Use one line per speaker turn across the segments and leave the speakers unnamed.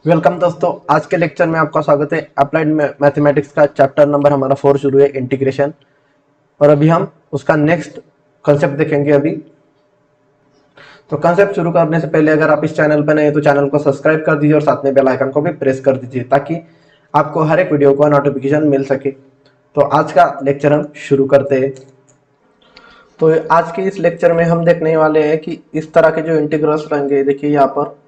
Welcome दोस्तों, आज के लेक्चर में आपका स्वागत है। अप्लाइड मैथमेटिक्स का चैप्टर नंबर हमारा 4 शुरू है, इंटीग्रेशन। और अभी हम उसका नेक्स्ट कंसेप्ट देखेंगे। अभी तो कंसेप्ट शुरू करने से पहले अगर आप इस चैनल पर नए हैं तो चैनल को सब्सक्राइब कर दीजिए और साथ में बेल आइकन को भी प्रेस कर दीजिए ताकि आपको हर एक वीडियो का नोटिफिकेशन मिल सके। तो आज का लेक्चर हम शुरू करते हैं। तो आज के इस लेक्चर में हम देखने वाले हैं कि इस तरह के जो इंटीग्रल्स रहेंगे, देखिए यहाँ पर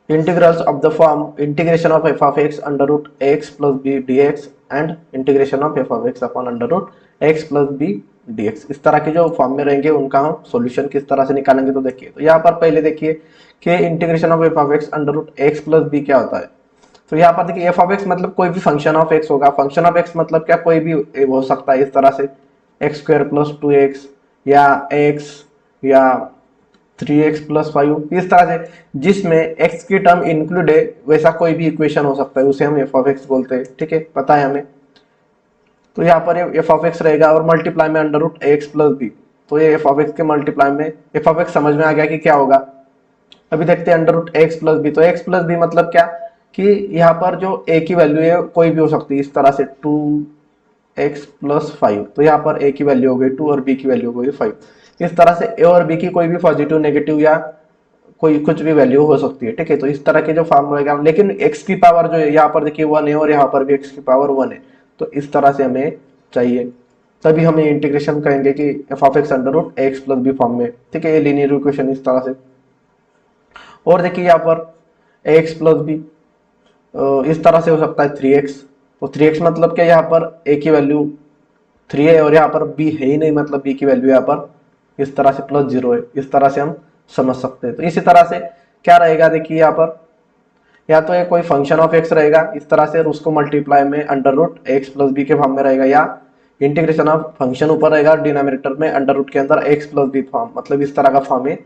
integrals of the form integration of f of x under root x plus b dx and integration of f of x upon under root x plus b dx। इस तरह के जो फॉर्म में रहेंगे उनका हम सॉल्यूशन किस तरह से निकालेंगे। तो देखिए, तो यहाँ पर पहले देखिए कि integration of f of x under root x plus b क्या होता है। तो यहाँ पर देखिए f of x मतलब कोई भी फंक्शन ऑफ x होगा। फंक्शन ऑफ x मतलब क्या, कोई भी हो सकता है इस तरह से एक्स स्क्वायर प्लस 2x या x या 3x प्लस 5 इस तरह से जिसमें x की टर्म इंक्लूड है वैसा कोई भी इक्वेशन हो सकता है, उसे हम f ऑफ x बोलते हैं। ठीक है, पता है हमें। तो यहाँ पर f ऑफ x रहेगा और मल्टीप्लाई में under root x plus B. तो ये f ऑफ x के मल्टीप्लाई में f ऑफ x समझ में आ गया कि क्या होगा। अभी देखते हैं under root x plus B. तो x प्लस बी मतलब क्या कि यहाँ पर जो a की वैल्यू है कोई भी हो सकती है, इस तरह से 2x प्लस 5। तो यहाँ पर a की वैल्यू हो गई 2 और b की वैल्यू हो गई 5। इस तरह से a और b की कोई भी पॉजिटिव नेगेटिव या कोई कुछ भी वैल्यू हो सकती है। ठीक है, तो इस तरह के जो फॉर्म रहेगा, लेकिन x की पावर जो है यहाँ पर देखिए 1 है और यहाँ पर भी x की पावर 1 है। तो इस तरह से हमें चाहिए, तभी हम ये इंटीग्रेशन करेंगे कि f of x under root X plus B form में। ठीक है, ये लीनियर इक्वेशन इस तरह से। और देखिए यहाँ पर एक्स प्लस बी इस तरह से हो सकता है 3x। तो 3x मतलब क्या, यहाँ पर a की वैल्यू 3 है और यहाँ पर b है ही नहीं, मतलब b की वैल्यू यहाँ पर इस तरह से प्लस 0 है। इस तरह से हम समझ सकते हैं। तो इसी तरह से क्या रहेगा, देखिए यहाँ पर या तो ये कोई फंक्शन ऑफ x रहेगा इस तरह से और उसको मल्टीप्लाई में under root X plus B के फॉर्म में रहेगा, या इंटीग्रेशन ऑफ फंक्शन ऊपर रहेगा डिनोमिनेटर में अंडर रूट के अंदर एक्स प्लस बी फॉर्म, मतलब इस तरह का फॉर्म में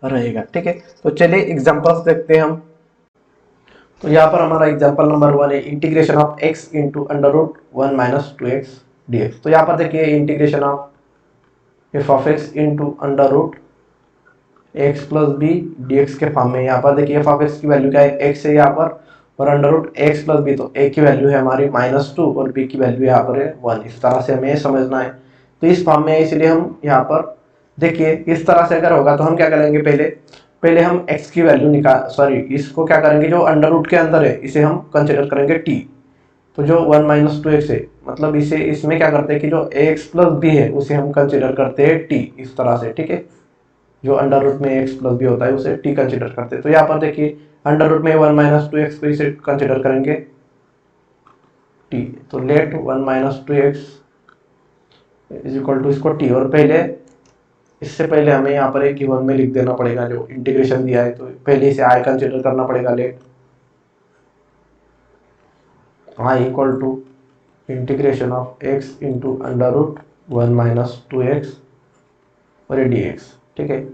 रहेगा। ठीक है, तो चलिए एग्जांपल्स देखते हैं हम। तो यहाँ पर हमारा एग्जांपल नंबर 1 है integration of x into under root 1 minus 2x dx। तो यहाँ पर देखिए integration of f of x into under root X plus B D X के फॉर्म में। यहाँ पर देखिए एफ ऑफ एक्स की वैल्यू क्या है, एक्स है यहाँ पर और under root X plus B. तो ए की वैल्यू है हमारी -2 और बी की वैल्यू यहाँ पर है 1। इस तरह से हमें समझना है। तो इस फॉर्म में इसलिए हम यहाँ पर देखिए इस तरह से अगर होगा तो हम क्या करेंगे, पहले हम x की वैल्यू निकाल, सॉरी इसको क्या करेंगे, जो अंडर रूट के अंदर है इसे हम कंसिडर करेंगे t। तो जो 1 माइनस 2x है, मतलब इसे इसमें क्या करते हैं कि जो ax प्लस बी है उसे हम कंसिडर करते हैं t, इस तरह से। ठीक है, जो अंडर रूट में एक्स प्लस बी होता है उसे टी कंसिडर करते हैं। तो यहाँ पर देखिए अंडर रूट में 1 माइनस 2x को इसे कंसिडर करेंगे टी। तो let 1 minus 2x is equal to इसको टी। और पहले इससे पहले हमें यहाँ पर एक गिवन में लिख देना पड़ेगा जो इंटीग्रेशन दिया है। तो पहले इसे आई कंसिडर करना पड़ेगा। Let I equal to integration of X into under root 1 minus 2x और ये dx। ठीक है,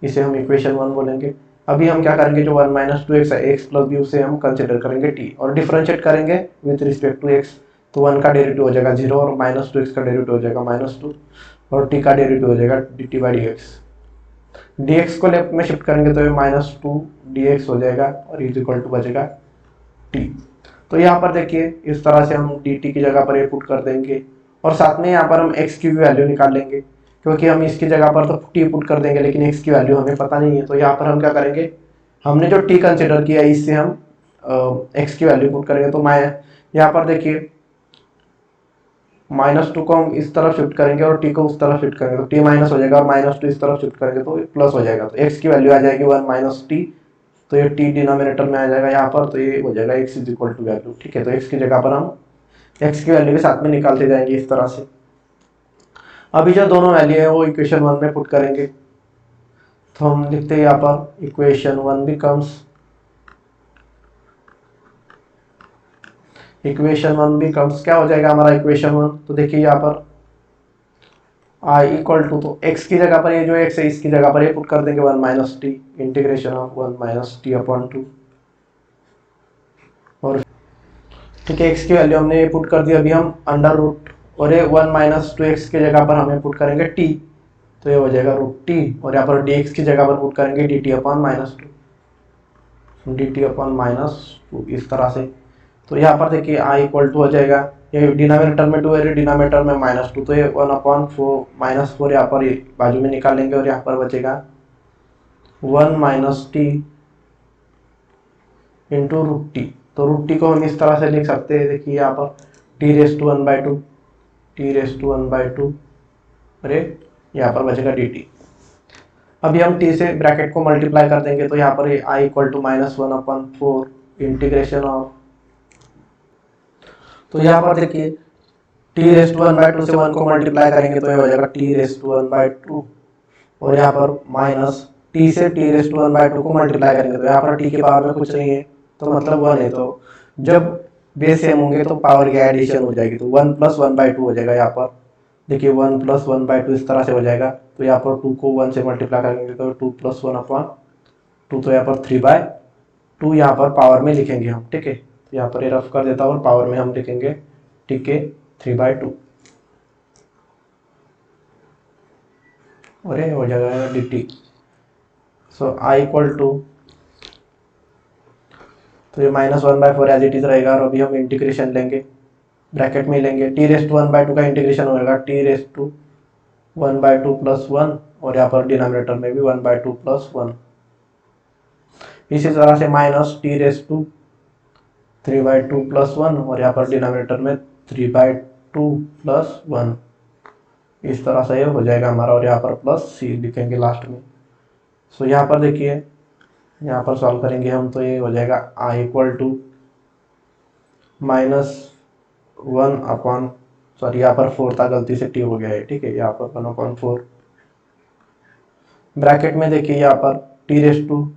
इसे हम इक्वेशन 1 बोलेंगे। अभी हम क्या करेंगे, जो 1 माइनस 2x है एक्स प्लस बी उसे हम कंसिडर करेंगे t और डिफरेंशिएट करेंगे विथ रिस्पेक्ट टू x। तो 1 का डेरिवेटिव हो जाएगा 0 और -2x का डेरिवेटिव हो जाएगा -2 और t का डेरिवेटिव हो जाएगा dt बाई dx। dx को लेफ्ट में शिफ्ट करेंगे तो ये -2 dx हो जाएगा और इज इक्वल टू बचेगा t। तो यहाँ पर देखिए इस तरह से हम dt की जगह पर ये पुट कर देंगे और साथ में यहाँ पर हम x की भी वैल्यू निकाल लेंगे, क्योंकि हम इसकी जगह पर तो टी पुट कर देंगे लेकिन x की वैल्यू हमें पता नहीं है। तो यहाँ पर हम क्या करेंगे, हमने जो t कंसिडर किया है इससे हम x की वैल्यू पुट करेंगे। तो मैं यहाँ पर देखिए -2 को हम इस तरफ शिफ्ट करेंगे और t को उस तरफ शिफ्ट करेंगे तो t माइनस हो जाएगा और -2 इस तरफ शिफ्ट करेंगे तो प्लस हो जाएगा। तो x की वैल्यू आ जाएगी 1 माइनस टी। तो ये t डिनोमिनेटर में आ जाएगा यहाँ पर, तो ये हो जाएगा x is equal to value. ठीक है, तो x की जगह पर हम x की वैल्यू के साथ में निकालते जाएंगे इस तरह से। अभी जो दोनों वैल्यू है वो इक्वेशन 1 में पुट करेंगे। तो हम लिखते हैं यहाँ पर इक्वेशन 1 बिकम्स क्या हो जाएगा हमारा इक्वेशन 1। तो देखिए यहाँ पर i इक्वल टू, तो x की जगह पर ये जो x है इसकी जगह पर ये पुट कर देंगे 1 minus T integration of 1 minus T upon 2। और ठीक है, x की वैल्यू हमने पुट कर दी। अभी हम अंडर रूट और ये 1 माइनस 2x की जगह पर हमें पुट करेंगे t। तो ये हो जाएगा रूट टी और यहाँ पर dx की जगह पर पुट करेंगे dt upon -2। D T upon -2 इस तरह से। तो यहाँ पर देखिए आई इक्वल टू हो जाएगा, ये डिनोमिनेटर में 2 है, डिनोमिनेटर में -2, तो ये 1/4 -4 यहाँ पर बाजू में निकालेंगे और यहाँ पर बचेगा 1 - t इंटू रूट टी। तो रूट टी को हम इस तरह से लिख सकते हैं, देखिए यहाँ पर t⁻², t⁻², अरे यहाँ पर बचेगा dt। अभी हम t से ब्रैकेट को मल्टीप्लाई कर देंगे, तो यहाँ पर I equal to -1/4 integration of, तो यहाँ पर देखिए t⁻² से 1 को मल्टीप्लाई करेंगे तो ये हो जाएगा t⁻², और यहाँ पर माइनस t से t⁻² को मल्टीप्लाई करेंगे तो यहाँ पर t के पावर में कुछ नहीं है, तो मतलब 1 है। तो जब बेस सेम होंगे तो पावर की एडिशन हो जाएगी, तो 1 + 1/2 हो जाएगा। यहाँ पर देखिए 1 + 1/2 इस तरह से हो जाएगा। तो यहाँ पर 2 को 1 से मल्टीप्लाई करेंगे तो 2 + 1/2, तो यहाँ पर 3/2 यहाँ पर पावर में लिखेंगे हम, ठीक है। तो यहाँ पर ये रफ कर देता हूँ और पावर में हम लिखेंगे ठीक है 3/2, और ये हो जाएगा dt। So I equal to, तो ये -1/4 एज इट इज रहेगा, और अभी हम इंटीग्रेशन लेंगे, ब्रैकेट में लेंगे, t⁻² का इंटीग्रेशन होगा t⁻² + 1, और यहाँ पर डिनोमिनेटर में भी 1/2 + 1। इसी तरह से -t⁻³ + 1, और यहाँ पर डिनोमिनेटर में 3/2 + 1, इस तरह से ये हो जाएगा हमारा, और यहाँ पर +c लिखेंगे लास्ट में। सो यहाँ पर देखिए, यहाँ पर सॉल्व करेंगे हम तो ये हो जाएगा आई इक्वल टू -1 सॉरी यहाँ पर 4 था, गलती से t हो गया है, ठीक है। यहाँ पर 1/4 ब्रैकेट में देखिए, यहाँ पर t⁻²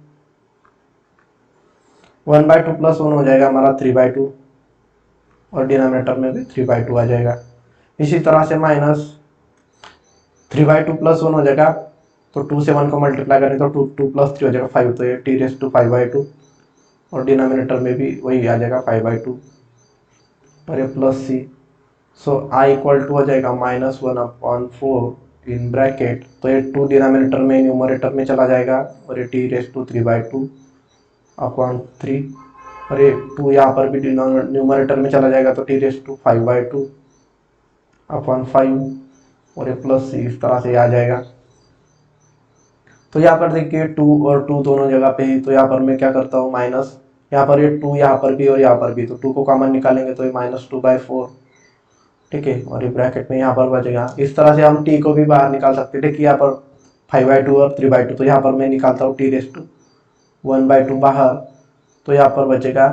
1/2 + 1 हो जाएगा हमारा 3/2, और डिनोमिनेटर में भी 3/2 आ जाएगा। इसी तरह से -3/2 + 1 हो जाएगा, तो 2 से 1 को मल्टीप्लाई करें तो 2 + 3 हो जाएगा 5, तो ये t⁻5/2, और डिनोमिनेटर में भी वही आ जाएगा 5/2, और ये +c। So I equal to हो जाएगा -1/4 इन ब्रैकेट, तो ये 2 डिनोमिनेटर में न्यूमरेटर में चला जाएगा, और ये t⁻3/2/3, और ये 2 यहाँ पर भी न्यूमरेटर में चला जाएगा, तो t⁻5/2/5, और ये +c इस तरह से आ जाएगा। तो यहाँ पर देखिए 2 और 2 दोनों जगह पे ही, तो यहाँ पर मैं क्या करता हूँ माइनस, यहाँ पर ये 2 यहाँ पर भी और यहाँ पर भी, तो 2 को कॉमन निकालेंगे तो ये -2/4, ठीक है, और ये ब्रैकेट में यहाँ पर बचेगा। इस तरह से हम t को भी बाहर निकाल सकते हैं, देखिए यहाँ पर 5/2 और 3/2, तो यहाँ पर मैं निकालता हूँ t⁻1/2 बाहर, तो यहाँ पर बचेगा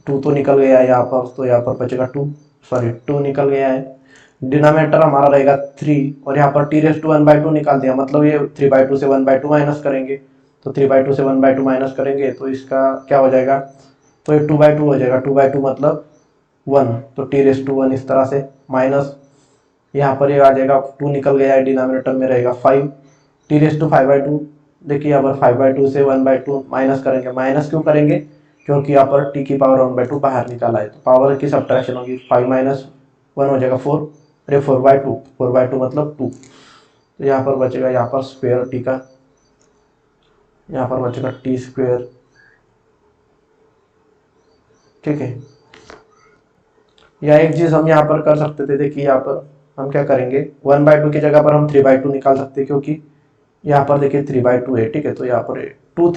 2 तो निकल गया है यहाँ पर, तो यहाँ पर बचेगा 2 निकल गया है। डिनोमिनेटर हमारा रहेगा 3, और यहाँ पर t⁻1/2 निकाल दिया, मतलब ये 3/2 से 1/2 माइनस करेंगे, तो 3/2 से 1/2 माइनस करेंगे तो इसका क्या हो जाएगा, तो ये 2/2 हो जाएगा, 2/2 मतलब 1, तो t⁻1 इस तरह से, माइनस यहाँ पर ये आ जाएगा 2 निकल गया है, डिनोमिनेटर में रहेगा 5, t⁻5/2, देखिए यहाँ पर 5/2 से 1/2 माइनस करेंगे, माइनस क्यों करेंगे, क्योंकि यहाँ पर t की पावर 1/2 बाहर निकाला है, तो पावर की सब्ट्रैक्शन होगी, 5 - 1 हो जाएगा 4, अरे 4/2 मतलब 2, तो यहाँ पर बचेगा, यहाँ पर स्क्वायर टी का, यहाँ पर बचेगा t², ठीक है। या एक चीज हम यहाँ पर कर सकते थे, देखिए यहाँ पर हम क्या करेंगे, 1/2 की जगह पर हम 3/2 निकाल सकते हैं, क्योंकि यहाँ पर देखिए 3/2 है, ठीक है, तो यहाँ पर 2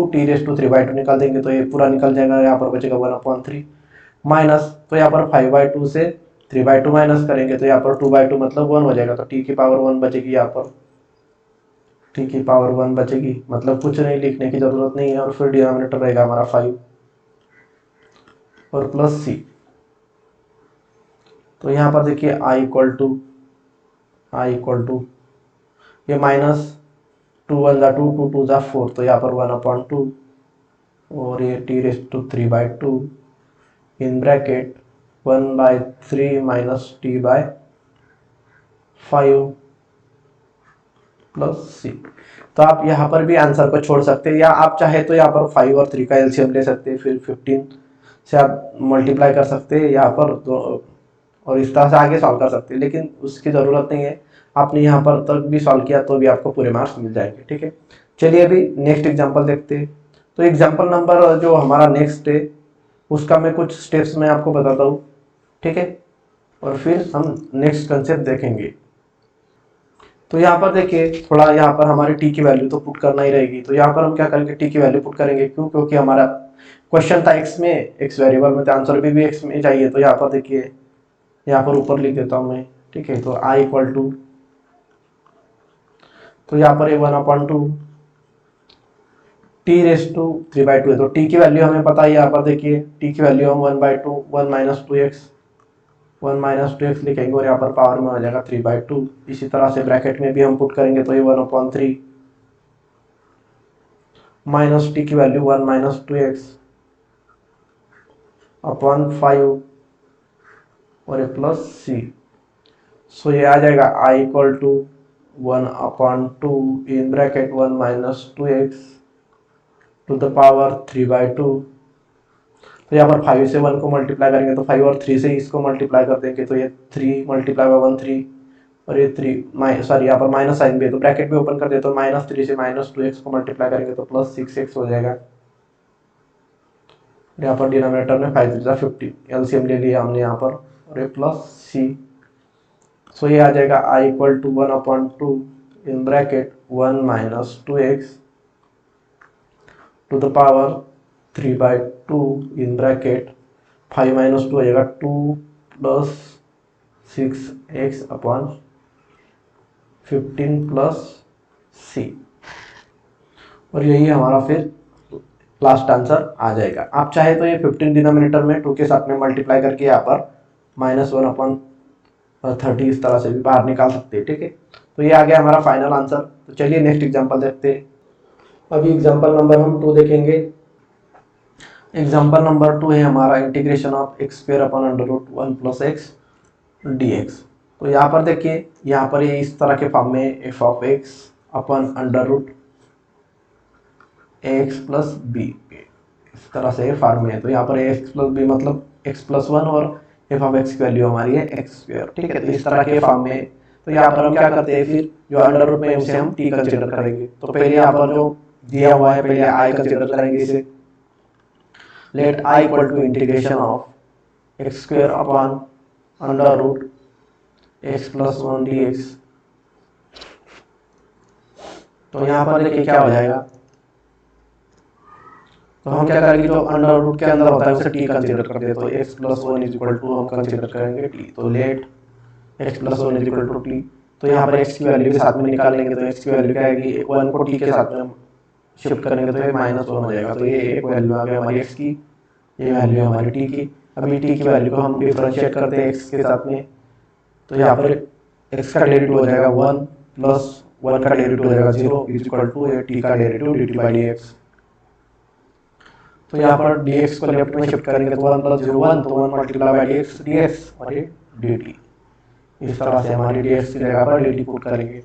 t⁻3/2 निकाल देंगे तो ये पूरा निकल जाएगा, यहाँ पर बचेगा 1/3 माइनस, तो यहाँ पर 5/2 से 3/2 माइनस करेंगे तो यहाँ पर 2/2 मतलब 1 हो जाएगा, तो t की पावर 1 बचेगी, यहाँ पर t की पावर 1 बचेगी, मतलब कुछ नहीं लिखने की जरूरत नहीं है, और फिर डिनोमिनेटर रहेगा हमारा 5 और +c। तो यहाँ पर देखिए आई इक्वल टू ये -2 × 1 = 2, 2 × 2 = 4, तो यहाँ पर 1/2, और ये t⁻3/2 in bracket 1/3 - t/5 +c। तो आप यहाँ पर भी आंसर को छोड़ सकते हैं, या आप चाहे तो यहाँ पर 5 और 3 का एलसीएम ले सकते हैं, फिर 15 से आप मल्टीप्लाई कर सकते हैं यहाँ पर, और इस तरह से आगे सॉल्व कर सकते हैं, लेकिन उसकी ज़रूरत नहीं है, आपने यहाँ पर तक भी सॉल्व किया तो भी आपको पूरे मार्क्स मिल जाएंगे, ठीक है। चलिए अभी नेक्स्ट एग्जांपल देखते हैं। तो एग्जाम्पल नंबर जो हमारा नेक्स्ट है उसका मैं कुछ स्टेप्स में आपको बताता हूँ, ठीक है, और फिर हम नेक्स्ट कंसेप्ट देखेंगे। तो यहाँ पर देखिए थोड़ा यहाँ पर हमारी टी की वैल्यू तो पुट करना ही रहेगी। तो यहाँ पर हम क्या करेंगे, टी की वैल्यू पुट करेंगे, क्यों, क्योंकि हमारा क्वेश्चन था एक्स में, एक्स वेरिएबल में, तो आंसर भी एक्स में चाहिए। तो यहाँ पर देखिए, यहाँ पर ऊपर लिख देता हूँ मैं, ठीक है। तो आई इक्वल टू, तो यहाँ पर 1/2 टी रेस टू 3/2 है। तो टी की वैल्यू हमें पता है, यहाँ पर देखिए टी की वैल्यू हम 1/2 1 माइनस 2x 1 माइनस 2x लिखेंगे और यहाँ पर पावर में आ जाएगा 3/2। इसी तरह से ब्रैकेट में भी हम पुट करेंगे, तो ये 1/3 माइनस टी की वैल्यू 1 माइनस 2x अपॉन 5 और ये प्लस सी। सो ये आ जाएगा i equal to 1/2 in bracket 1 minus 2x to the power 3/2। तो यहाँ पर 5 से 1 को मल्टीप्लाई करेंगे, तो 5 और 3 से इसको मल्टीप्लाई कर देंगे, तो ये 3 मल्टीप्लाई बाय 1 3 और ये 3 सॉरी यहाँ पर माइनस साइन भी है, तो ब्रैकेट भी ओपन कर दे, तो -3 से -2x को मल्टीप्लाई करेंगे तो +6x हो जाएगा। यहाँ पर डिनोमिनेटर में 5 3 50 एलसीएम ले लिया हमने यहाँ पर, और ये प्लस सी। सो ये आ जाएगा i equal to 1/2 in bracket 1 minus 2x to the power 3/2 in bracket 5 minus 2 हो जाएगा 2 प्लस 6x अपॉन 15 प्लस सी, और यही हमारा फिर लास्ट आंसर आ जाएगा। आप चाहे तो ये 15 डिनोमिनेटर में 2 के साथ में मल्टीप्लाई करके यहाँ पर -1/30 इस तरह से भी बाहर निकाल सकते हैं, ठीक है। तो ये आ गया हमारा फाइनल आंसर। तो चलिए नेक्स्ट एग्जांपल देखते हैं। अभी एग्जांपल नंबर हम 2 देखेंगे। एग्जांपल नंबर 2 है हमारा integration of x² upon √1 plus x dx। तो यहाँ पर देखिए, यहाँ पर ये इस तरह के फॉर्म में f of x upon √x plus b इस तरह से फॉर्म में है। तो यहाँ पर x प्लस b मतलब x प्लस 1 और f ऑफ x की वैल्यू हमारी है x², ठीक है। तो इस तरह के फॉर्म में, तो यहाँ पर हम क्या करते हैं, फिर जो अंडर रूट में उसे हम t कंसिडर करेंगे। तो पहले यहाँ पर जो दिया हुआ है पहले i कंसिडर करेंगे इसे। Let i equal to integration of x² upon √x plus 1 dx। तो यहाँ पर देखिए क्या हो जाएगा, तो हम क्या करेंगे, जो अंडर रूट के अंदर होता है उसे t कंसीडर कर दे, तो x plus 1 is equal to हम कंसीडर करेंगे t। तो let x plus 1 is equal to t। तो यहाँ पर x की वैल्यू के साथ में निकालेंगे, तो x की वैल्यू क्या आएगी, 1 को t के साथ में शिफ्ट करेंगे तो ये -1 हो जाएगा। तो ये एक वैल्यू आ गई हमारी x की, ये वैल्यू हमारी t की। अभी t की वैल्यू को हम डिफरेंशिएट करते हैं x के साथ में, तो यहाँ पर x का डेरिवेटिव हो जाएगा 1 प्लस 1 का डेरिवेटिव हो जाएगा 0 इज इक्वल टू t का डेरिवेटिव dt बाई dx। तो यहाँ पर dx को लेफ्ट में शिफ्ट करेंगे तो 1 प्लस 0 1, तो 1 मल्टीप्लाई बाई dx dx और ये dt। इस तरह से हमारी dx की जगह पर dt पुट करेंगे।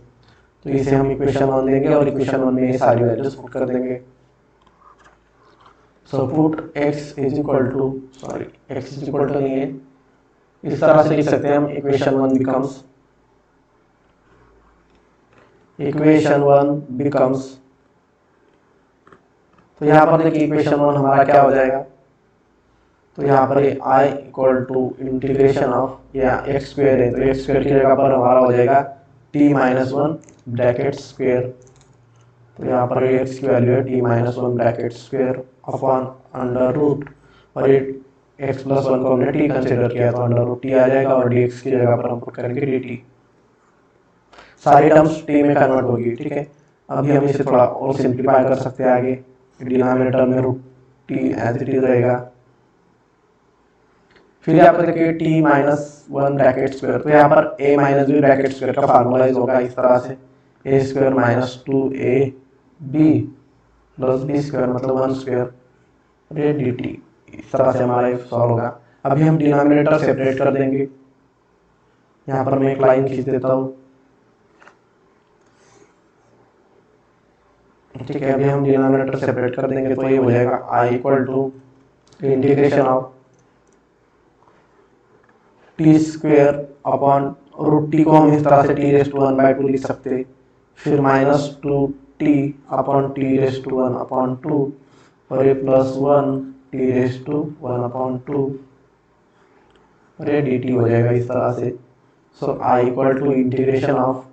तो इसे हम इक्वेशन 1 देंगे और इक्वेशन 1 में ये सारी वैल्यूज पुट कर देंगे। So put x is equal to, sorry x is equal to नहीं है, इस तरह से लिख सकते हैं हम, इक्वेशन 1 बिकम्स, इक्वेशन 1 बिकम्स, तो यहाँ पर देखिए इक्वेशन 1 हमारा क्या हो जाएगा, तो यहाँ पर ये i equal to integration of, या x² है तो x² की जगह पर हमारा हो जाएगा t माइनस 1 ब्रैकेट स्क्वेयर। तो यहाँ पर ये x की वैल्यू है t minus 1 bracket square upon under root, और ये x प्लस 1 को हमने t कंसिडर किया तो अंडर रूट t आ जाएगा, और dx की जगह पर हम पुट करेंगे dt। सारी टर्म्स t में कन्वर्ट होगी, ठीक है। अभी हम इसे थोड़ा और सिंप्लीफाई कर सकते हैं आगे, डिनोमिनेटर में root t as it is रहेगा। फिर यहाँ पर देखिए t माइनस 1 ब्रैकेट स्क्वायर, तो यहाँ पर a minus b bracket square का फार्मूलाइज होगा इस तरह से, a square minus 2ab plus b square मतलब 1 स्क्वायर ये dt। इस तरह से हमारा सॉल्व होगा। अभी हम डिनोमिनेटर सेपरेट कर देंगे, यहाँ पर मैं एक लाइन खींच देता हूँ, ठीक है। अभी हम डिनोमिनेटर सेपरेट कर देंगे तो ये हो जाएगा i equal to integration of t square upon root t को हम इस तरह से t रेस टू 1/2 लिख सकते हैं, फिर -2t upon t raise to 1/2 और ये +1 टी रेस टू 1/2 और ये dt हो जाएगा इस तरह से। सो I equal to integration of,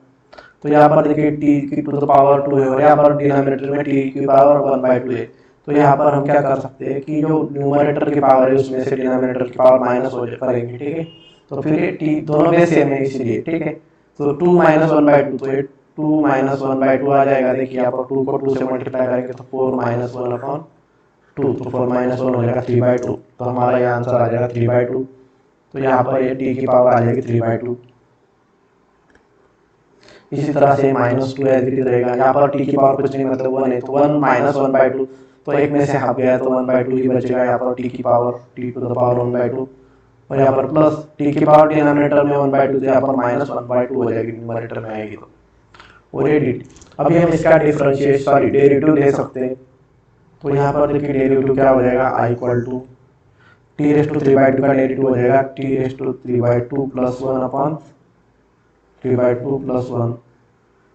तो यहाँ पर देखिए टी की टू द पावर 2 है और यहाँ पर डिनोमिनेटर में टी की पावर 1/2 है। तो यहाँ पर हम क्या कर सकते हैं कि जो न्यूमरेटर की पावर है उसमें से डिनोमिनेटर की पावर माइनस हो करेंगे, ठीक है। तो फिर ये टी दोनों बेस सेम है इसलिए, ठीक है। तो 2 - 1/2, तो ये 2 - 1/2 आ जाएगा। देखिए यहाँ पर 2 को 2 से मल्टीप्लाई करेंगे तो 4 - 1/2, तो 4 - 1 हो जाएगा 3/2। तो हमारा ये आंसर आ जाएगा 3/2। तो यहाँ पर ये टी की पावर आ जाएगी 3/2। इसी तरह से -2 एज इट इज रहेगा। यहाँ पर टी की पावर कुछ नहीं मतलब 1 है, तो 1 - 1/2, तो एक में से हाफ गया तो 1/2 ही बचेगा। यहाँ पर टी की power t to the power 1/2 और यहाँ पर प्लस टी की पावर डिनोमिनेटर में 1/2, तो यहाँ पर -1/2 हो जाएगी न्यूमरेटर में आएगी। तो और ये डी, अभी हम इसका डेरिवेटिव ले सकते हैं। तो यहाँ पर देखिए डेरिवेटिव क्या हो जाएगा, I equal to T raise to 3/2 का डेरिवेटिव हो जाएगा टी रेस टू 3/2 + 1/3/2 + 1,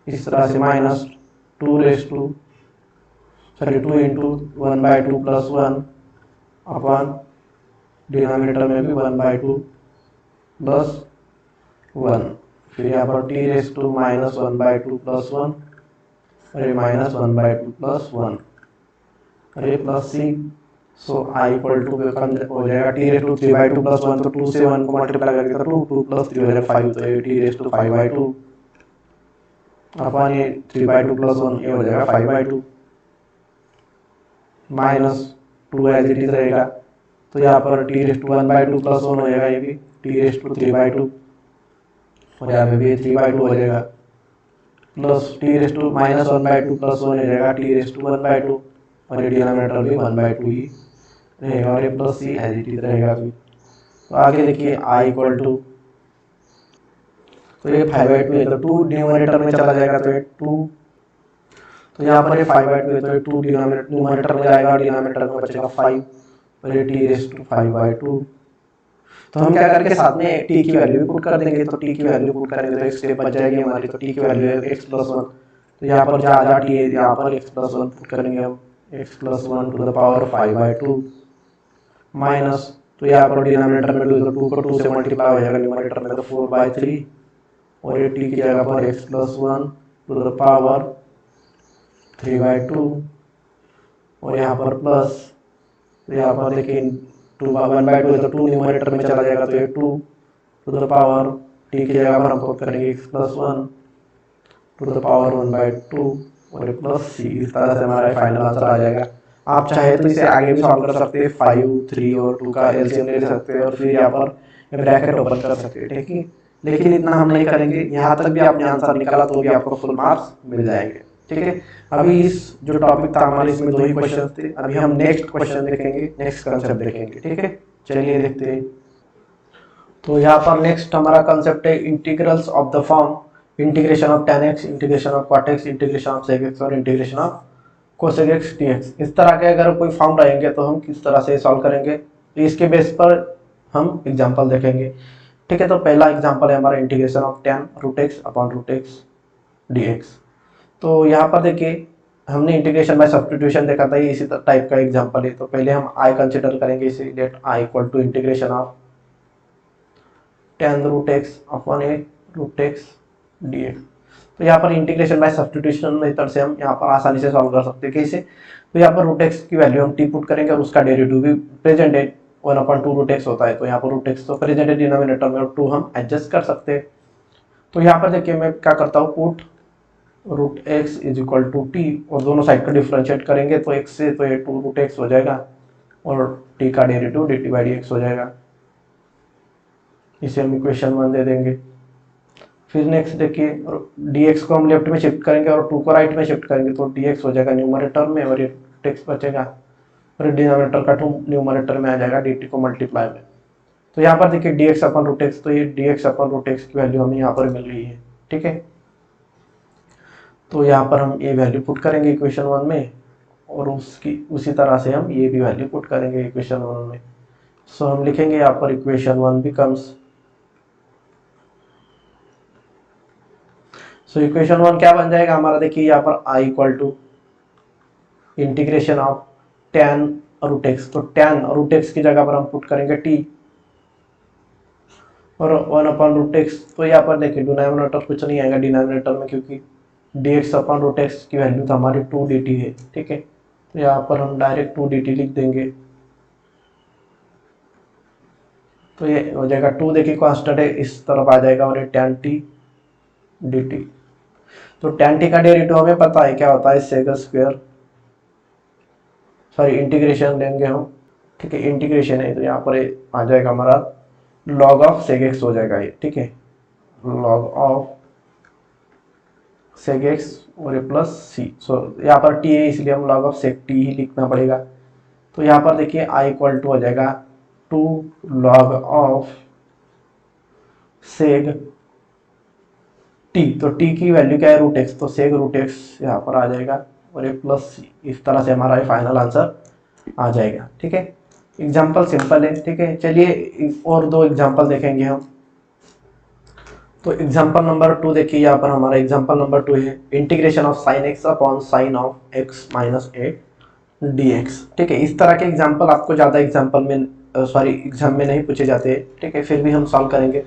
इस तरह से -2 raise to 2 into 1/2 + 1 upon denominator में भी 1/2 + 1, फिर यहाँ पर टी रेस टू -1/2 + 1 अरे -1/2 + 1 अरे plus c. So I equal to हो जाएगा टी रेस टू 3/2 + 1, तो 2 से 1 को मल्टीप्लाई करके तो 2 2 + 3 हो जाएगा 5, तो ये टी रेस टू 5/2 अपन ये 3/2 + 1 ये हो जाएगा 5/2 -2 एज इट इज रहेगा। तो यहाँ पर टी रेस टू 1/2 + 1 हो जाएगा, ये भी टी रेस टू 3/2 और यहाँ पे भी 3/2 हो जाएगा प्लस टी रेस टू -1/2 + 1 हो जाएगा टी रेस टू 1/2 और ये डिनोमिनेटर भी 1/2 ही रहेगा और ये plus c as it is रहेगा। अभी तो आगे देखिए आई इक्वल टू, तो ये 5/2 है तो 2 डिनोमिनेटर में चला जाएगा तो ये 2, तो यहाँ पर ये 5/2 है तो ये 2 न्यूमरेटर में जाएगा और डिनोमिनेटर में बचेगा 5 और ये टी रेस टू 5/2। तो हम क्या करके साथ में टी की वैल्यू भी पुट कर देंगे। तो टी की वैल्यू पुट करेंगे तो एक स्टेप बच जाएगी हमारी। तो टी की वैल्यू है x+1, तो यहाँ पर जहाँ जहाँ टी है यहाँ पर x+1 पुट करेंगे हम, x+1 to the power 5/2 minus, तो यहाँ पर डिनोमिनेटर में 2 को 2 से मल्टीप्लाई हो जाएगा, न्यूमरेटर में तो 4/3 और ये टी की जगह पर x+1 टू द पावर 3/2 और यहाँ पर प्लस, तो यहाँ पर देखिए 1/2 है तो 2 न्यूमरेटर में चला जाएगा तो ये 2 टू द पावर टी की जगह पर हम पुट करेंगे x+1 टू द पावर 1/2 और प्लस सी। इस तरह से हमारा फाइनल आंसर आ जाएगा। आप चाहे तो इसे आगे भी सॉल्व कर सकते हैं, 5, 3 और 2 का एलसीएम ले सकते हैं और फिर यहाँ पर ब्रैकेट ओपन कर सकते हैं, ठीक है। लेकिन इतना हम नहीं करेंगे, यहाँ तक भी आपने आंसर निकाला तो भी आपको फुल मार्क्स मिल जाएंगे, ठीक है। अभी इस जो टॉपिक था हमारे इसमें 2 ही क्वेश्चन थे। अभी हम नेक्स्ट क्वेश्चन देखेंगे, नेक्स्ट कंसेप्ट देखेंगे, ठीक है। चलिए देखते हैं। तो यहाँ पर नेक्स्ट हमारा कंसेप्ट है integrals of the form integration of tan x, integration of cot x, integration of sec x और integration of cosec x dx। इस तरह के अगर कोई फॉर्म रहेंगे तो हम किस तरह से सॉल्व करेंगे, तो इसके बेस पर हम एग्जांपल देखेंगे, ठीक है। तो पहला एग्जांपल है हमारा integration of tan √x upon √x dx। तो यहाँ पर देखिए हमने इंटीग्रेशन बाय सब्स्टिट्यूशन देखा था, ये इसी टाइप का एग्जांपल है। तो पहले हम i कंसिडर करेंगे इसे, let i equal to integration of tan √x upon √x dx। तो यहाँ पर इंटीग्रेशन बाय सब्स्टिट्यूशन मेथड से हम यहाँ पर आसानी से सॉल्व कर सकते हैं। कैसे, तो यहाँ पर √x की वैल्यू हम t पुट करेंगे और उसका डेरिवेटिव भी प्रेजेंट है 1/2 √x होता है, तो यहाँ पर √x तो प्रेजेंट है डिनोमिनेटर में और 2 हम एडजस्ट कर सकते हैं। तो यहाँ पर देखिए मैं क्या करता हूँ, put √x is equal to t और दोनों साइड को डिफ्रेंशिएट करेंगे तो x से तो ये 2 √x हो जाएगा और t का डेरिवेटिव dt/dx हो जाएगा। इसे हम इक्वेशन 1 दे देंगे। फिर नेक्स्ट देखिए dx को हम लेफ्ट में शिफ्ट करेंगे और 2 को राइट में शिफ्ट करेंगे तो dx हो जाएगा न्यूमरेटर में और ये x बचेगा और डिनोमिनेटर का 2 न्यूमरेटर में आ जाएगा dt को मल्टीप्लाई में। तो यहाँ पर देखिए dx अपन √x, तो ये dx अपन √x की वैल्यू हमें यहाँ पर मिल रही है, ठीक है। तो यहाँ पर हम ये वैल्यू पुट करेंगे इक्वेशन 1 में और उसी तरह से हम ये भी वैल्यू पुट करेंगे इक्वेशन 1 में। सो हम लिखेंगे यहाँ पर इक्वेशन 1 बिकम्स, सो इक्वेशन 1 क्या बन जाएगा हमारा, देखिए यहाँ पर i equal to integration of tan root x, तो tan रूट एक्स की जगह पर हम पुट करेंगे t और 1/√x। तो यहाँ पर देखिए डिनोमिनेटर कुछ नहीं आएगा डिनोमिनेटर में, क्योंकि dx/√x की वैल्यू तो हमारी 2dt है। ठीक है, तो यहाँ पर हम डायरेक्ट 2dt लिख देंगे। तो ये हो जाएगा 2, देखिए कांस्टेंट है इस तरफ आ जाएगा और ये tan t dt। तो tan t का डेरिवेटिव हमें पता है क्या होता है, सेक स्क्वायर, सॉरी इंटीग्रेशन लेंगे हम। ठीक है, इंटीग्रेशन है तो यहाँ पर आ जाएगा हमारा log ऑफ सेक एक्स हो जाएगा ये। ठीक है, log ऑफ सेक एक्स और ये प्लस सी। सो यहाँ पर टी है इसलिए हम log ऑफ सेक टी ही लिखना पड़ेगा। तो यहाँ पर देखिए आई इक्वल टू हो जाएगा 2 log ऑफ सेक टी। तो टी की वैल्यू क्या है, रूट एक्स, तो सेक रूट एक्स यहाँ पर आ जाएगा और ये प्लस सी। इस तरह से हमारा फाइनल आंसर आ जाएगा। ठीक है, एग्जाम्पल सिंपल है। ठीक है, चलिए और 2 एग्जाम्पल देखेंगे हम। तो एग्जाम्पल नंबर 2 देखिए, यहाँ पर हमारा एग्जाम्पल नंबर 2 है integration of sine x upon sine of x minus a d x. ठीक है, इस तरह के एग्जाम्पल आपको ज़्यादा एग्जाम्पल में सॉरी एग्जाम में नहीं पूछे जाते हैं। ठीक है, फिर भी हम सॉल्व करेंगे।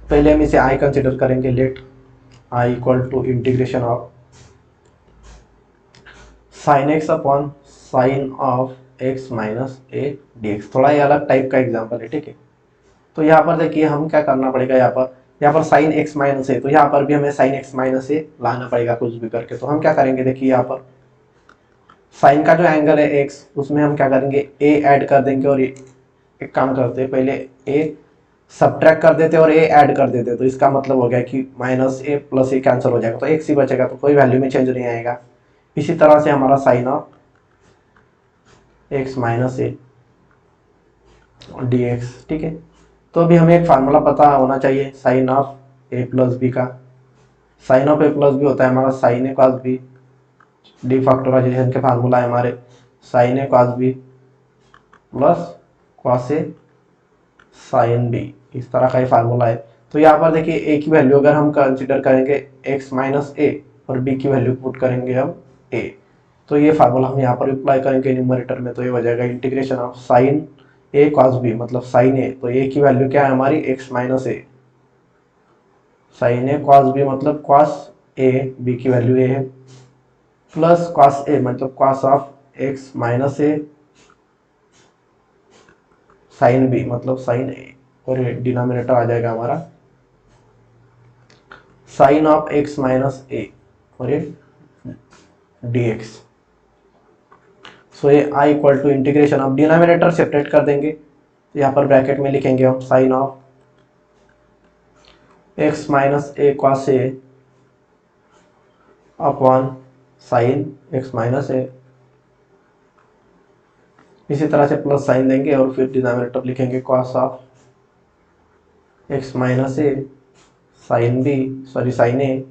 पहले हम इसे आई कंसिडर करेंगे, let I equal to integration of sine x upon sine of x minus a d x. थोड़ा ये अलग टाइप का एग्जाम्पल है। ठीक है, तो यहाँ पर देखिए हम क्या करना पड़ेगा, यहाँ पर साइन एक्स माइनस है तो यहाँ पर भी हमें साइन एक्स माइनस ए लाना पड़ेगा कुछ भी करके। तो हम क्या करेंगे, देखिए यहाँ पर साइन का जो एंगल है एक्स, उसमें हम क्या करेंगे ए ऐड कर देंगे और एक काम करते हैं, पहले ए सब्ट्रैक्ट कर देते और ए ऐड कर देते। तो इसका मतलब हो गया कि माइनस ए प्लस ए कैंसिल हो जाएगा, तो एक्स ही बचेगा, तो कोई वैल्यू में चेंज नहीं आएगा। इसी तरह से हमारा sine of x minus a d x. ठीक है, तो अभी हमें एक फार्मूला पता होना चाहिए sine of A plus B का। Sine of A plus B होता है हमारा sine A cos B, the factorization के फार्मूला है हमारे sine A cos B plus cos A sine B, इस तरह का ही फार्मूला है। तो यहाँ पर देखिए ए की वैल्यू अगर हम कंसिडर करेंगे एक्स माइनस ए और बी की वैल्यू पुट करेंगे हम ए, तो ये फार्मूला हम यहाँ पर अप्लाई करेंगे न्यूमरेटर में। तो ये हो जाएगा integration of sine A cos b, मतलब साइन ए, तो ए की वैल्यू क्या है हमारी एक्स माइनस ए, साइन ए कॉस बी मतलब कॉस ए, बी की वैल्यू ए है, प्लस कॉस ए मतलब cos of x minus A sine b मतलब साइन ए, और डिनोमिनेटर आ जाएगा हमारा साइन ऑफ एक्स माइनस ए और ये डी एक्स। सो ये I equal to integration of, denominator separate कर देंगे तो यहाँ पर ब्रैकेट में लिखेंगे हम sine of x minus A cos A upon sine x minus A, इसी तरह से प्लस साइन देंगे और फिर डिनोमिनेटर लिखेंगे cos of x minus A sine B sorry sine A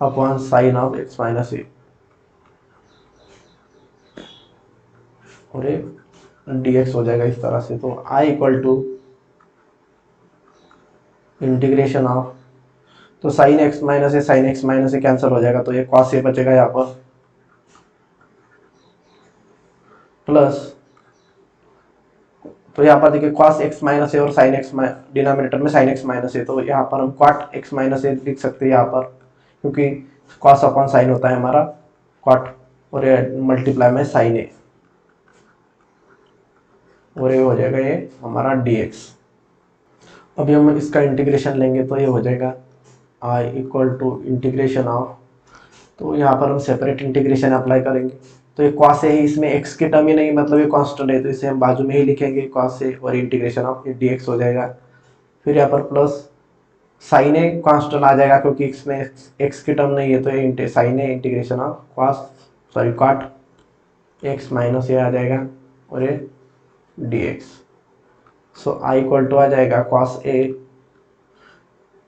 upon sine of x minus ए और ये डी एक्स हो जाएगा इस तरह से। तो I equal to integration of, तो साइन एक्स माइनस ए कैंसिल हो जाएगा, तो ये कॉस ए बचेगा यहाँ पर, प्लस तो यहाँ पर देखिए कॉस एक्स माइनस ए और साइन एक्स, डिनोमिनेटर में साइन एक्स माइनस ए, तो यहाँ पर हम कॉट एक्स माइनस ए लिख सकते हैं यहाँ पर, क्योंकि कॉस अपॉन साइन होता है हमारा कॉट, और ये मल्टीप्लाई में साइन ए, और ये हो जाएगा ये हमारा डी एक्स। अभी हम इसका इंटीग्रेशन लेंगे तो ये हो जाएगा I equal to integration of, तो यहाँ पर हम सेपरेट इंटीग्रेशन अप्लाई करेंगे। तो ये कॉस ए है, इसमें एक्स की टर्म ही नहीं, मतलब ये कांस्टेंट है, तो इसे हम बाजू में ही लिखेंगे कॉस ए और इंटीग्रेशन ऑफ डी एक्स हो जाएगा। फिर यहाँ पर प्लस साइन ए कांस्टेंट आ जाएगा क्योंकि इसमें एक्स की टर्म नहीं है, तो ये sine A integration of cot x minus A आ जाएगा और ये D x. So I equal to आ जाएगा cos A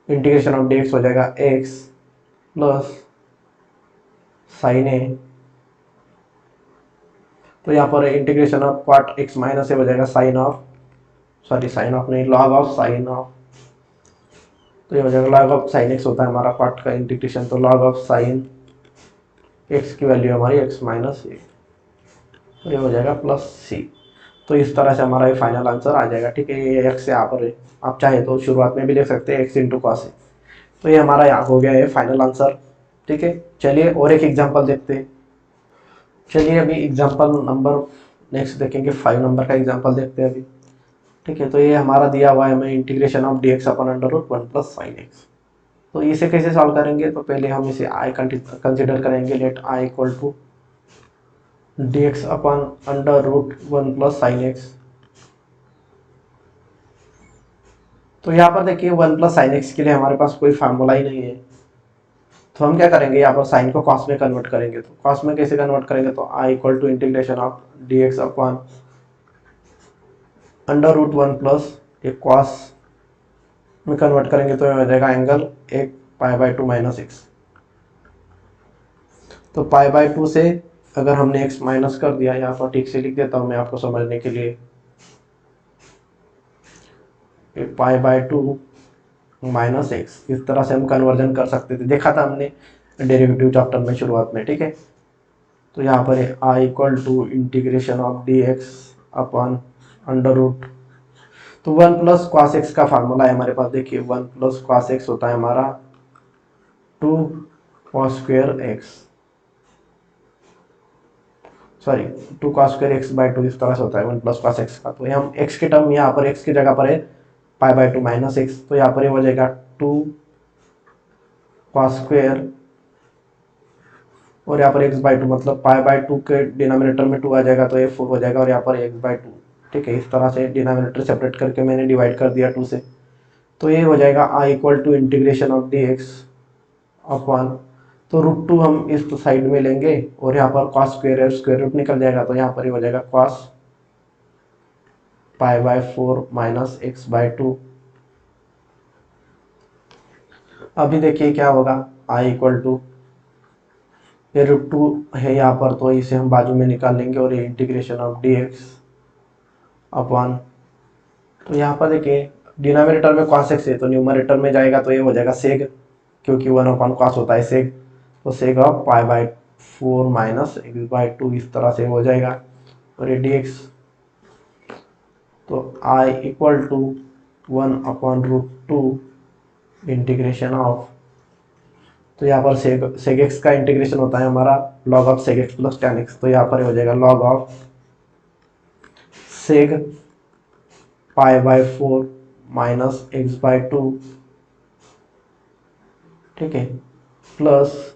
integration of D x हो जाएगा एक्स प्लस साइन ए, तो यहाँ पर integration of cot x minus A हो जाएगा साइन ऑफ नहीं लॉग ऑफ साइन ऑफ, तो ये हो जाएगा लॉग ऑफ साइन एक्स होता है हमारा कॉट का इंटीग्रेशन, तो लॉग ऑफ साइन एक्स की वैल्यू हमारी एक्स माइनस ए। और ये हो जाएगा प्लस सी। तो इस तरह से हमारा ये फाइनल आंसर आ जाएगा। ठीक है, ये एक्स यहाँ पर आप चाहे तो शुरुआत में भी लिख सकते हैं एक्स इंटू कॉस। तो ये हमारा यहाँ हो गया है फाइनल आंसर। ठीक है, चलिए और एक एग्जांपल देखते हैं। चलिए अभी एग्जांपल नंबर नेक्स्ट देखेंगे, 5 नंबर का एग्जांपल देखते हैं अभी। ठीक है, तो ये हमारा दिया हुआ है हमें integration of D x upon under root 1 plus sine x. तो इसे कैसे सॉल्व करेंगे, तो पहले हम इसे आई कंसिडर करेंगे। Let I equal to d x upon under root 1 plus sine x. तो यहाँ पर देखिए 1 प्लस साइन एक्स के लिए हमारे पास कोई फार्मूला ही नहीं है, तो हम क्या करेंगे, यहाँ पर साइन को कॉस में कन्वर्ट करेंगे। तो कॉस में कैसे कन्वर्ट करेंगे, तो I equal to integration of D x upon under root 1 plus एक कॉस में कन्वर्ट करेंगे तो हो जाएगा एंगल एक पाई बाई 2 माइनस एक्स। तो पाई बाई 2 से अगर हमने एक्स माइनस कर दिया, यहाँ पर ठीक से लिख देता हूँ मैं आपको समझने के लिए, पाई बाई 2 माइनस एक्स। इस तरह से हम कन्वर्जन कर सकते थे, देखा था हमने डेरिवेटिव चैप्टर में शुरुआत में। ठीक है, तो यहाँ पर I equal to integration of D x upon under root, तो 1 प्लस कॉस एक्स का फार्मूला है हमारे पास। देखिए 1 प्लस कॉस एक्स होता है हमारा 2 cos square x, sorry 2 cos square x by 2, इस तरह से होता है 1 प्लस कॉस एक्स का। तो हम एक्स के टर्म यहाँ पर एक्स की जगह पर है पाई बाई 2 माइनस एक्स, तो यहाँ पर ये हो जाएगा 2 कॉस स्क्वायर और यहाँ पर एक्स बाई 2, मतलब पाई बाई 2 के डिनोमिनेटर में 2 आ जाएगा तो ये 4 हो जाएगा और यहाँ पर एक्स बाई 2। ठीक है, इस तरह से डिनोमिनेटर सेपरेट करके मैंने डिवाइड कर दिया 2 से। तो ये हो जाएगा I equal to integration of D x upon, तो रूट 2 हम इस साइड में लेंगे और यहाँ पर कॉस स्क्वायर है, स्क्वायर रूट निकल जाएगा, तो यहाँ पर ही हो जाएगा cos pi by 4 minus x by 2। अभी देखिए क्या होगा, आई इक्वल टू ये रूट 2 है यहाँ पर, तो इसे हम बाजू में निकाल लेंगे और ये integration of D x upon, तो यहाँ पर देखिए डिनोमिनेटर में कॉस एक्स है तो न्यूमरेटर में जाएगा तो ये हो जाएगा सेग, क्योंकि 1 अपॉन कॉस होता है सेग, तो सेग of pi by 4 minus x by 2 इस तरह से हो जाएगा और ये डी एक्स। तो I equal to 1 upon root 2 integration of, तो यहाँ पर सेग एक्स का इंटीग्रेशन होता है हमारा log of सेग x plus ten x, तो यहाँ पर हो जाएगा log of सेग pi by 4 minus x by 2। ठीक है, प्लस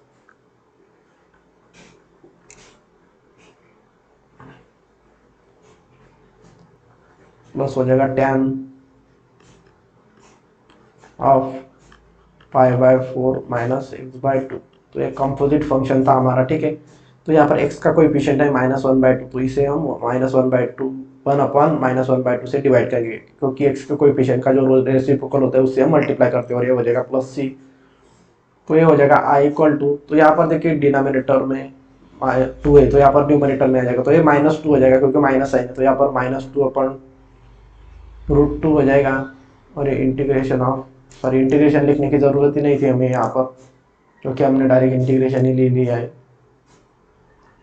हो जाएगा ten of pi by 4 minus x by 2। तो ये कंपोजिट फंक्शन था हमारा। ठीक है, तो यहाँ पर x का कोएफिशिएंट है -1/2, तो इसे हम -1/2 1 अपॉन -1/2 से डिवाइड करेंगे, क्योंकि x के कोएफिशिएंट का जो रेसिप्रोकल होता है उससे हम मल्टीप्लाई करते हैं और ये हो जाएगा प्लस c। तो ये हो जाएगा आई इक्वल टू, तो यहाँ पर देखिए डिनोमिनेटर में 2 है तो यहाँ पर न्यूमरेटर में आ जाएगा, तो ये -2 हो जाएगा क्योंकि माइनस साइन है, तो यहाँ पर -2 अपॉन रूट 2 हो जाएगा और ये इंटीग्रेशन ऑफ, सॉरी इंटीग्रेशन लिखने की ज़रूरत ही नहीं थी हमें यहाँ पर, क्योंकि हमने डायरेक्ट इंटीग्रेशन ही ले लिया है।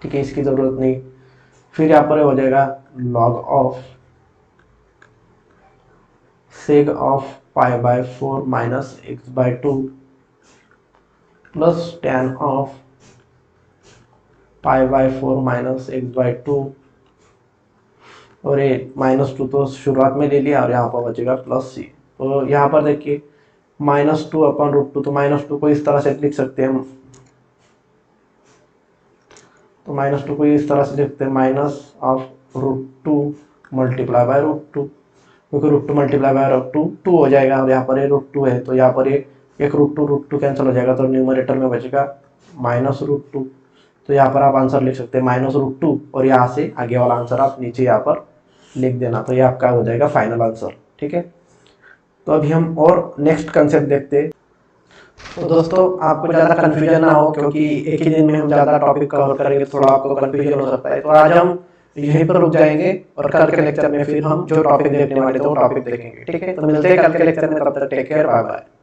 ठीक है, इसकी ज़रूरत नहीं। फिर यहाँ पर हो जाएगा log of सेग of pi by 4 minus x by 2 plus ten of pi by 4 minus x by 2, और ये -2 तो शुरुआत में ले लिया और यहाँ पर बचेगा प्लस सी। तो यहाँ पर देखिए -2 अपॉन रूट 2, तो -2 को इस तरह से लिख सकते हैं हम, तो -2 को इस तरह से लिखते हैं minus of root 2 multiply by root 2, क्योंकि रूट 2 मल्टीप्लाई बाय रूट 2 2 हो जाएगा और यहाँ पर ये रूट 2 है, तो यहाँ पर ये एक रूट 2 कैंसिल हो जाएगा, तो न्यूमरेटर में बचेगा -√2। तो यहाँ पर आप आंसर लिख सकते हैं -√2 और यहाँ से आगे वाला आंसर आप नीचे यहाँ पर लिख देना, तो ये आपका हो जाएगा फाइनल आंसर। ठीक है, तो अभी हम और नेक्स्ट कंसेप्ट देखते हैं। तो दोस्तों आपको ज़्यादा कन्फ्यूजन ना हो, क्योंकि एक ही दिन में हम ज़्यादा टॉपिक कवर करेंगे, थोड़ा आपको कन्फ्यूजन हो सकता है, तो आज हम यहीं पर रुक जाएंगे और कल के लेक्चर में फिर हम जो टॉपिक देखने वाले थे वो टॉपिक देखेंगे। ठीक है, तो मिलते हैं कल के लेक्चर में, तब तक टेक केयर, बाय बाय।